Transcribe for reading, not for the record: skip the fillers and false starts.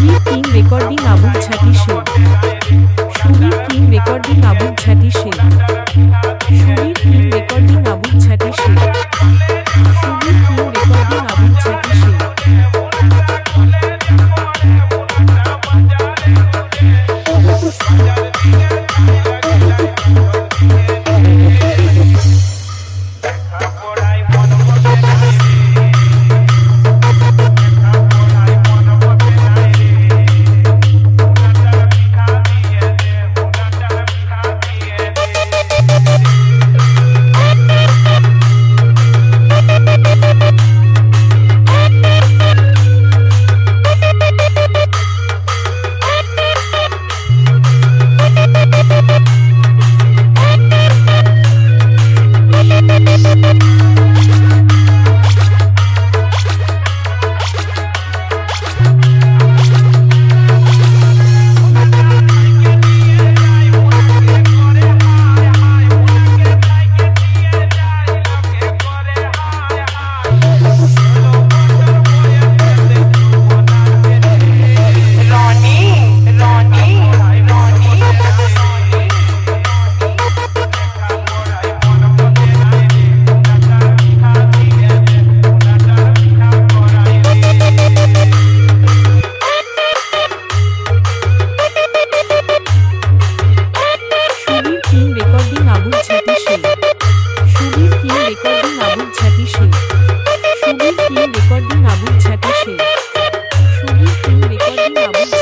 Subir king recording আবুল ছাতি শেল। সুবীর কিং রেকর্ডিং আবুল ছাতি শেল। সুবীর কিং রেকর্ডিং আবুল ছাতি শেল। সুবীর কিং রেকর্ডিং আবুল ছাতি শেল। সুবীর কিং রেকর্ডিং আবুল ছাতি শেল। সুবীর কিং রেকর্ডিং আবুল ছাতি শেল। Subir king recording Abul